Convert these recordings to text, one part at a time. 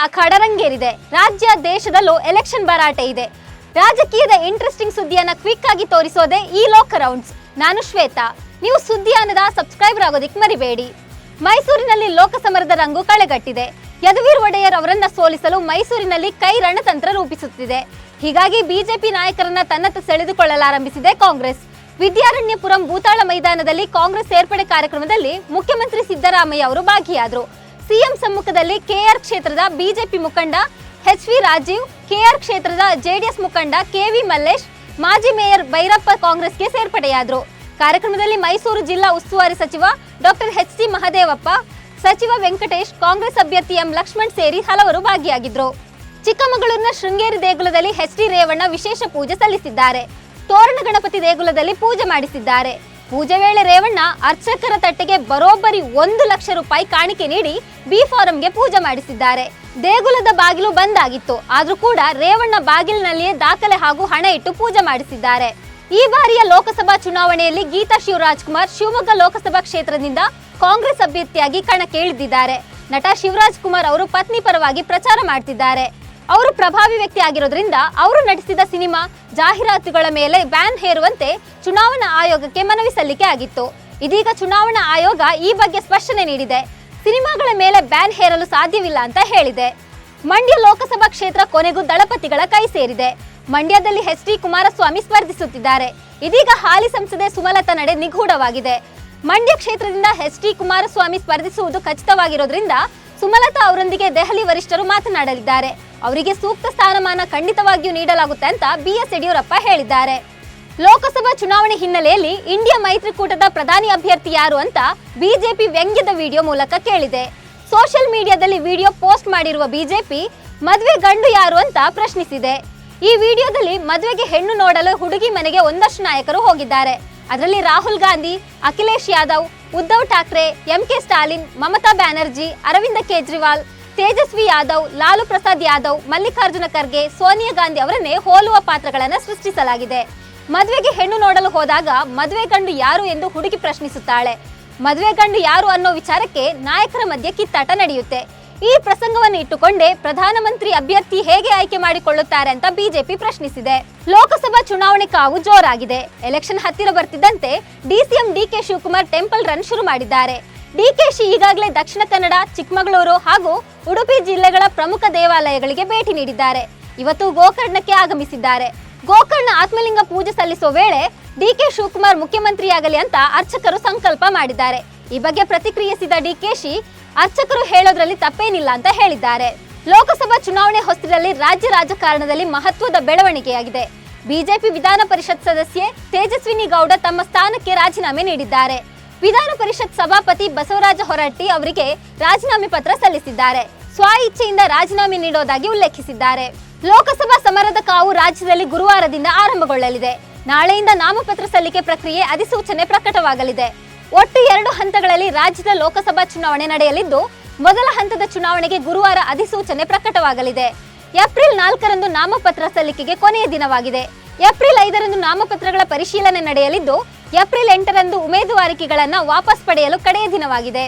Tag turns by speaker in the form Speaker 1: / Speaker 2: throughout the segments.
Speaker 1: ಅಖಾಡ ರಂಗೇರಿದೆ. ರಾಜ್ಯ ದೇಶದಲ್ಲೂ ಎಲೆಕ್ಷನ್ ಭರಾಟೆ ಇದೆ. ರಾಜಕೀಯದ ಇಂಟ್ರೆಸ್ಟಿಂಗ್ ಸುದ್ದಿಯನ್ನ ಕ್ವಿಕ್ ಆಗಿ ತೋರಿಸೋದೆ ಈ ಲೋಕ ರೌಂಡ್ಸ್. ನಾನು ಶ್ವೇತಾ. ನೀವು ಸುದ್ದಿಯಾನದ ಸಬ್ಸ್ಕ್ರೈಬರ್ ಆಗೋದಿಕ್ಕೆ ಮರಿಬೇಡಿ. ಮೈಸೂರಿನಲ್ಲಿ ಲೋಕಸಮರದ ರಂಗು ಕಳೆಗಟ್ಟಿದೆ. ಯದುವೀರ್ ಒಡೆಯರ್ ಅವರನ್ನ ಸೋಲಿಸಲು ಮೈಸೂರಿನಲ್ಲಿ ಕೈ ರಣತಂತ್ರ ರೂಪಿಸುತ್ತಿದೆ. ಹೀಗಾಗಿ ಬಿಜೆಪಿ ನಾಯಕರನ್ನ ತನ್ನತ್ತ ಸೆಳೆದುಕೊಳ್ಳಲಾರಂಭಿಸಿದೆ ಕಾಂಗ್ರೆಸ್. ವಿದ್ಯಾರಣ್ಯಪುರಂ ಭೂತಾಳ ಮೈದಾನದಲ್ಲಿ ಕಾಂಗ್ರೆಸ್ ಸೇರ್ಪಡೆ ಕಾರ್ಯಕ್ರಮದಲ್ಲಿ ಮುಖ್ಯಮಂತ್ರಿ ಸಿದ್ದರಾಮಯ್ಯ ಅವರು ಭಾಗಿಯಾದರು. ಸಿಎಂ ಸಮ್ಮುಖದಲ್ಲಿ ಕೆಆರ್ ಕ್ಷೇತ್ರದ ಬಿಜೆಪಿ ಮುಖಂಡ ಎಚ್.ವಿ. ರಾಜೀವ್, ಕೆಆರ್ ಕ್ಷೇತ್ರದ ಜೆಡಿಎಸ್ ಮುಖಂಡ ಕೆ.ವಿ. ಮಲ್ಲೇಶ್, ಮಾಜಿ ಮೇಯರ್ ಭೈರಪ್ಪ ಕಾಂಗ್ರೆಸ್ಗೆ ಸೇರ್ಪಡೆಯಾದರು. ಕಾರ್ಯಕ್ರಮದಲ್ಲಿ ಮೈಸೂರು ಜಿಲ್ಲಾ ಉಸ್ತುವಾರಿ ಸಚಿವ ಡಾಕ್ಟರ್ ಎಚ್.ಸಿ. ಮಹದೇವಪ್ಪ, ಸಚಿವ ವೆಂಕಟೇಶ್, ಕಾಂಗ್ರೆಸ್ ಅಭ್ಯರ್ಥಿ ಎಂ. ಲಕ್ಷ್ಮಣ್ ಸೇರಿ ಹಲವರು ಭಾಗಿಯಾಗಿದ್ದರು. ಚಿಕ್ಕಮಗಳೂರಿನ ಶೃಂಗೇರಿ ದೇಗುಲದಲ್ಲಿ ಎಚ್.ಡಿ. ರೇವಣ್ಣ ವಿಶೇಷ ಪೂಜೆ ಸಲ್ಲಿಸಿದ್ದಾರೆ. ತೋರಣ ಗಣಪತಿ ದೇಗುಲದಲ್ಲಿ ಪೂಜೆ ಮಾಡಿಸಿದ್ದಾರೆ. ಪೂಜೆ ವೇಳೆ ರೇವಣ್ಣ ಅರ್ಚಕರ ತಟ್ಟೆಗೆ ಬರೋಬ್ಬರಿ 1 ಲಕ್ಷ ರೂಪಾಯಿ ಕಾಣಿಕೆ ನೀಡಿ ಬಿ ಫಾರಂಗೆ ಪೂಜೆ ಮಾಡಿಸಿದ್ದಾರೆ. ದೇಗುಲದ ಬಾಗಿಲು ಬಂದ್ ಆಗಿತ್ತು. ಆದ್ರೂ ಕೂಡ ರೇವಣ್ಣ ಬಾಗಿಲಿನಲ್ಲಿಯೇ ದಾಖಲೆ ಹಾಗೂ ಹಣ ಇಟ್ಟು ಪೂಜೆ ಮಾಡಿಸಿದ್ದಾರೆ. ಈ ಬಾರಿಯ ಲೋಕಸಭಾ ಚುನಾವಣೆಯಲ್ಲಿ ಗೀತಾ ಶಿವರಾಜ್ಕುಮಾರ್ ಶಿವಮೊಗ್ಗ ಲೋಕಸಭಾ ಕ್ಷೇತ್ರದಿಂದ ಕಾಂಗ್ರೆಸ್ ಅಭ್ಯರ್ಥಿಯಾಗಿ ಕಣಕ್ಕೆ ಇಳಿದಿದ್ದಾರೆ. ನಟ ಶಿವರಾಜ್ ಕುಮಾರ್ ಅವರು ಪತ್ನಿ ಪರವಾಗಿ ಪ್ರಚಾರ ಮಾಡ್ತಿದ್ದಾರೆ. ಅವರು ಪ್ರಭಾವಿ ವ್ಯಕ್ತಿ ಆಗಿರೋದ್ರಿಂದ ಅವರು ನಟಿಸಿದ ಸಿನಿಮಾ ಜಾಹೀರಾತುಗಳ ಮೇಲೆ ಬ್ಯಾನ್ ಹೇರುವಂತೆ ಚುನಾವಣಾ ಆಯೋಗಕ್ಕೆ ಮನವಿ ಸಲ್ಲಿಕೆ ಆಗಿತ್ತು. ಇದೀಗ ಚುನಾವಣಾ ಆಯೋಗ ಈ ಬಗ್ಗೆ ಸ್ಪಷ್ಟನೆ ನೀಡಿದೆ. ಸಿನಿಮಾಗಳ ಮೇಲೆ ಬ್ಯಾನ್ ಹೇರಲು ಸಾಧ್ಯವಿಲ್ಲ ಅಂತ ಹೇಳಿದೆ. ಮಂಡ್ಯ ಲೋಕಸಭಾ ಕ್ಷೇತ್ರ ಕೊನೆಗೂ ದಳಪತಿಗಳ ಕೈ ಸೇರಿದೆ. ಮಂಡ್ಯದಲ್ಲಿ ಎಚ್.ಡಿ. ಕುಮಾರಸ್ವಾಮಿ ಸ್ಪರ್ಧಿಸುತ್ತಿದ್ದಾರೆ. ಇದೀಗ ಹಾಲಿ ಸಂಸದೆ ಸುಮಲತಾ ನಡೆ ನಿಗೂಢವಾಗಿದೆ. ಮಂಡ್ಯ ಕ್ಷೇತ್ರದಿಂದ ಎಚ್.ಡಿ. ಕುಮಾರಸ್ವಾಮಿ ಸ್ಪರ್ಧಿಸುವುದು ಖಚಿತವಾಗಿರೋದ್ರಿಂದ ಸುಮಲತಾ ಅವರೊಂದಿಗೆ ದೆಹಲಿ ವರಿಷ್ಠರು ಮಾತನಾಡಲಿದ್ದಾರೆ. ಅವರಿಗೆ ಸೂಕ್ತ ಸ್ಥಾನಮಾನ ಖಂಡಿತವಾಗಿಯೂ ನೀಡಲಾಗುತ್ತೆ ಅಂತ ಬಿ.ಎಸ್. ಯಡಿಯೂರಪ್ಪ ಹೇಳಿದ್ದಾರೆ. ಲೋಕಸಭಾ ಚುನಾವಣೆ ಹಿನ್ನೆಲೆಯಲ್ಲಿ ಇಂಡಿಯಾ ಮೈತ್ರಿಕೂಟದ ಪ್ರಧಾನಿ ಅಭ್ಯರ್ಥಿ ಯಾರು ಅಂತ ಬಿಜೆಪಿ ವ್ಯಂಗ್ಯದ ವಿಡಿಯೋ ಮೂಲಕ ಕೇಳಿದೆ. ಸೋಷಿಯಲ್ ಮೀಡಿಯಾದಲ್ಲಿ ವಿಡಿಯೋ ಪೋಸ್ಟ್ ಮಾಡಿರುವ ಬಿಜೆಪಿ ಮದುವೆ ಗಂಡು ಯಾರು ಅಂತ ಪ್ರಶ್ನಿಸಿದೆ. ಈ ವಿಡಿಯೋದಲ್ಲಿ ಮದುವೆಗೆ ಹೆಣ್ಣು ನೋಡಲು ಹುಡುಗಿ ಮನೆಗೆ ಒಂದಷ್ಟು ನಾಯಕರು ಹೋಗಿದ್ದಾರೆ. ಅದರಲ್ಲಿ ರಾಹುಲ್ ಗಾಂಧಿ, ಅಖಿಲೇಶ್ ಯಾದವ್, ಉದ್ಧವ್ ಠಾಕ್ರೆ, ಎಂ.ಕೆ. ಸ್ಟಾಲಿನ್, ಮಮತಾ ಬ್ಯಾನರ್ಜಿ, ಅರವಿಂದ ಕೇಜ್ರಿವಾಲ್, ತೇಜಸ್ವಿ ಯಾದವ್, ಲಾಲು ಪ್ರಸಾದ್ ಯಾದವ್, ಮಲ್ಲಿಕಾರ್ಜುನ ಖರ್ಗೆ, ಸೋನಿಯಾ ಗಾಂಧಿ ಅವರನ್ನೇ ಹೋಲುವ ಪಾತ್ರಗಳನ್ನು ಸೃಷ್ಟಿಸಲಾಗಿದೆ. ಮದುವೆಗೆ ಹೆಣ್ಣು ನೋಡಲು ಹೋದಾಗ ಮದುವೆ ಗಂಡು ಯಾರು ಎಂದು ಹುಡುಗಿ ಪ್ರಶ್ನಿಸುತ್ತಾಳೆ. ಮದುವೆ ಗಂಡು ಯಾರು ಅನ್ನೋ ವಿಚಾರಕ್ಕೆ ನಾಯಕರ ಮಧ್ಯೆ ಕಿತ್ತಾಟ ನಡೆಯುತ್ತೆ. ಈ ಪ್ರಸಂಗವನ್ನು ಇಟ್ಟುಕೊಂಡೇ ಪ್ರಧಾನಮಂತ್ರಿ ಅಭ್ಯರ್ಥಿ ಹೇಗೆ ಆಯ್ಕೆ ಮಾಡಿಕೊಳ್ಳುತ್ತಾರೆ ಅಂತ ಬಿಜೆಪಿ ಪ್ರಶ್ನಿಸಿದೆ. ಲೋಕಸಭಾ ಚುನಾವಣೆ ಕಾವು ಜೋರಾಗಿದೆ. ಎಲೆಕ್ಷನ್ ಹತ್ತಿರ ಬರ್ತಿದ್ದಂತೆ DCM DK. Shivakumar temple run ಶುರು ಮಾಡಿದ್ದಾರೆ. ಡಿಕೆಶಿ ಈಗಾಗಲೇ ದಕ್ಷಿಣ ಕನ್ನಡ, ಚಿಕ್ಕಮಗಳೂರು ಹಾಗೂ ಉಡುಪಿ ಜಿಲ್ಲೆಗಳ ಪ್ರಮುಖ ದೇವಾಲಯಗಳಿಗೆ ಭೇಟಿ ನೀಡಿದ್ದಾರೆ. ಇವತ್ತು ಗೋಕರ್ಣಕ್ಕೆ ಆಗಮಿಸಿದ್ದಾರೆ. ಗೋಕರ್ಣ ಆತ್ಮಲಿಂಗ ಪೂಜೆ ಸಲ್ಲಿಸುವ ವೇಳೆ ಡಿ.ಕೆ. ಶಿವಕುಮಾರ್ ಮುಖ್ಯಮಂತ್ರಿಯಾಗಲಿ ಅಂತ ಅರ್ಚಕರು ಸಂಕಲ್ಪ ಮಾಡಿದ್ದಾರೆ. ಈ ಬಗ್ಗೆ ಪ್ರತಿಕ್ರಿಯಿಸಿದ ಡಿಕೆಶಿ ಅರ್ಚಕರು ಹೇಳೋದ್ರಲ್ಲಿ ತಪ್ಪೇನಿಲ್ಲ ಅಂತ ಹೇಳಿದ್ದಾರೆ. ಲೋಕಸಭಾ ಚುನಾವಣೆ ಹೊಸ್ತಿಲಲ್ಲಿ ರಾಜ್ಯ ರಾಜಕಾರಣದಲ್ಲಿ ಮಹತ್ವದ ಬೆಳವಣಿಗೆಯಾಗಿದೆ. ಬಿಜೆಪಿ ವಿಧಾನ ಪರಿಷತ್ ಸದಸ್ಯೆ ತೇಜಸ್ವಿನಿ ಗೌಡ ತಮ್ಮ ಸ್ಥಾನಕ್ಕೆ ರಾಜೀನಾಮೆ ನೀಡಿದ್ದಾರೆ. ವಿಧಾನ ಪರಿಷತ್ ಸಭಾಪತಿ ಬಸವರಾಜ ಹೊರಟ್ಟಿ ಅವರಿಗೆ ರಾಜೀನಾಮೆ ಪತ್ರ ಸಲ್ಲಿಸಿದ್ದಾರೆ. ಸ್ವ ಇಚ್ಛೆಯಿಂದ ರಾಜೀನಾಮೆ ನೀಡೋದಾಗಿ ಉಲ್ಲೇಖಿಸಿದ್ದಾರೆ. ಲೋಕಸಭಾ ಸಮರದ ಕಾವು ರಾಜ್ಯದಲ್ಲಿ ಗುರುವಾರದಿಂದ ಆರಂಭಗೊಳ್ಳಲಿದೆ. ನಾಳೆಯಿಂದ ನಾಮಪತ್ರ ಸಲ್ಲಿಕೆ ಪ್ರಕ್ರಿಯೆ ಅಧಿಸೂಚನೆ ಪ್ರಕಟವಾಗಲಿದೆ. ಒಟ್ಟು 2 ಹಂತಗಳಲ್ಲಿ ರಾಜ್ಯದ ಲೋಕಸಭಾ ಚುನಾವಣೆ ನಡೆಯಲಿದ್ದು, ಮೊದಲ ಹಂತದ ಚುನಾವಣೆಗೆ ಗುರುವಾರ ಅಧಿಸೂಚನೆ ಪ್ರಕಟವಾಗಲಿದೆ. ಏಪ್ರಿಲ್ 4ರಂದು ನಾಮಪತ್ರ ಸಲ್ಲಿಕೆಗೆ ಕೊನೆಯ ದಿನವಾಗಿದೆ. ಏಪ್ರಿಲ್ 5ರಂದು ನಾಮಪತ್ರಗಳ ಪರಿಶೀಲನೆ ನಡೆಯಲಿದ್ದು, ಏಪ್ರಿಲ್ 8ರಂದು ಉಮೇದುವಾರಿಕೆಗಳನ್ನು ವಾಪಸ್ ಪಡೆಯಲು ಕಡೆಯ ದಿನವಾಗಿದೆ.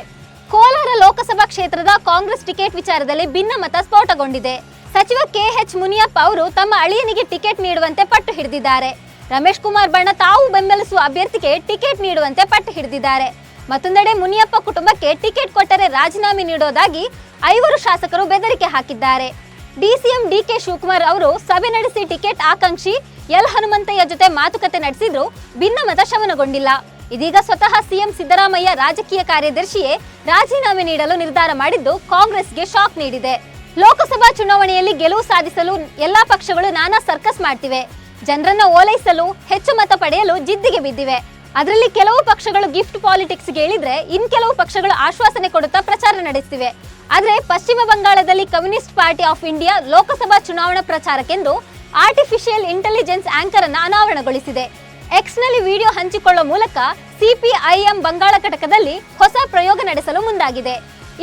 Speaker 1: ಕೋಲಾರ ಲೋಕಸಭಾ ಕ್ಷೇತ್ರದ ಕಾಂಗ್ರೆಸ್ ಟಿಕೆಟ್ ವಿಚಾರದಲ್ಲಿ ಭಿನ್ನಮತ ಸ್ಫೋಟಗೊಂಡಿದೆ. ಸಚಿವ ಕೆ.ಎಚ್. ಮುನಿಯಪ್ಪ ಅವರು ತಮ್ಮ ಅಳಿಯನಿಗೆ ಟಿಕೆಟ್ ನೀಡುವಂತೆ ಪಟ್ಟು ಹಿಡಿದಿದ್ದಾರೆ. ರಮೇಶ್ ಕುಮಾರ್ ಬಣ ತಾವು ಬೆಂಬಲಿಸುವ ಅಭ್ಯರ್ಥಿಗೆ ಟಿಕೆಟ್ ನೀಡುವಂತೆ ಪಟ್ಟು ಹಿಡಿದಿದ್ದಾರೆ. ಮತ್ತೊಂದೆಡೆ ಮುನಿಯಪ್ಪ ಕುಟುಂಬಕ್ಕೆ ಟಿಕೆಟ್ ಕೊಟ್ಟರೆ ರಾಜೀನಾಮೆ ನೀಡೋದಾಗಿ 5 ಶಾಸಕರು ಬೆದರಿಕೆ ಹಾಕಿದ್ದಾರೆ. DCM DK. ಶಿವಕುಮಾರ್ ಅವರು ಸಭೆ ನಡೆಸಿ ಟಿಕೆಟ್ ಆಕಾಂಕ್ಷಿ ಎಲ್ ಹನುಮಂತಯ್ಯ ಜೊತೆ ಮಾತುಕತೆ ನಡೆಸಿದ್ರು ಭಿನ್ನಮತ ಶಮನಗೊಂಡಿಲ್ಲ. ಇದೀಗ ಸ್ವತಃ ಸಿಎಂ ಸಿದ್ದರಾಮಯ್ಯ ರಾಜಕೀಯ ಕಾರ್ಯದರ್ಶಿಯೇ ರಾಜೀನಾಮೆ ನೀಡಲು ನಿರ್ಧಾರ ಮಾಡಿದ್ದು ಕಾಂಗ್ರೆಸ್ಗೆ ಶಾಕ್ ನೀಡಿದೆ. ಲೋಕಸಭಾ ಚುನಾವಣೆಯಲ್ಲಿ ಗೆಲುವು ಸಾಧಿಸಲು ಎಲ್ಲಾ ಪಕ್ಷಗಳು ನಾನಾ ಸರ್ಕಸ್ ಮಾಡ್ತಿವೆ. ಜನರನ್ನ ಓಲೈಸಲು, ಹೆಚ್ಚು ಮತ ಪಡೆಯಲು ಜಿದ್ದಿಗೆ ಬಿದ್ದಿವೆ. ಅದರಲ್ಲಿ ಕೆಲವು ಪಕ್ಷಗಳು ಗಿಫ್ಟ್ ಪಾಲಿಟಿಕ್ಸ್ಗೆ ಇಳಿದ್ರೆ ಇನ್ ಕೆಲವು ಪಕ್ಷಗಳು ಆಶ್ವಾಸನೆ ಕೊಡುತ್ತಾ ಪ್ರಚಾರ ನಡೆಸುತ್ತಿವೆ. ಆದ್ರೆ ಪಶ್ಚಿಮ ಬಂಗಾಳದಲ್ಲಿ communist party of India Lok Sabha ಚುನಾವಣಾ ಪ್ರಚಾರಕ್ಕೆಂದು ಆರ್ಟಿಫಿಷಿಯಲ್ ಇಂಟೆಲಿಜೆನ್ಸ್ ಆಂಕರ್ ಅನ್ನು ಅನಾವರಣಗೊಳಿಸಿದೆ. ಎಕ್ಸ್ನಲ್ಲಿ ವಿಡಿಯೋ ಹಂಚಿಕೊಳ್ಳುವ ಮೂಲಕ ಸಿಪಿಐಎಂ ಬಂಗಾಳ ಘಟಕದಲ್ಲಿ ಹೊಸ ಪ್ರಯೋಗ ನಡೆಸಲು ಮುಂದಾಗಿದೆ.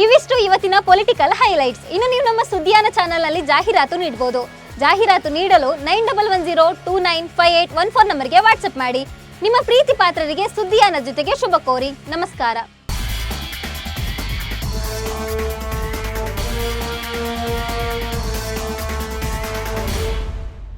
Speaker 1: ಇವಿಷ್ಟು ಇವತ್ತಿನ ಪೊಲಿಟಿಕಲ್ ಹೈಲೈಟ್ಸ್. ಇನ್ನು ನೀವು ನಮ್ಮ ಸುದ್ದಿಯಾನ ಚಾನೆಲ್ನಲ್ಲಿ ಜಾಹೀರಾತು ನೀಡಬಹುದು. ಜಾಹೀರಾತು ನೀಡಲು 9110295814 ನಂಬರ್ಗೆ ವಾಟ್ಸ್ಆಪ್ ಮಾಡಿ. ನಿಮ್ಮ ಪ್ರೀತಿ ಪಾತ್ರರಿಗೆ ಸುದ್ದಿಯಾನ ಜೊತೆಗೆ ಶುಭ ಕೋರಿ. ನಮಸ್ಕಾರ.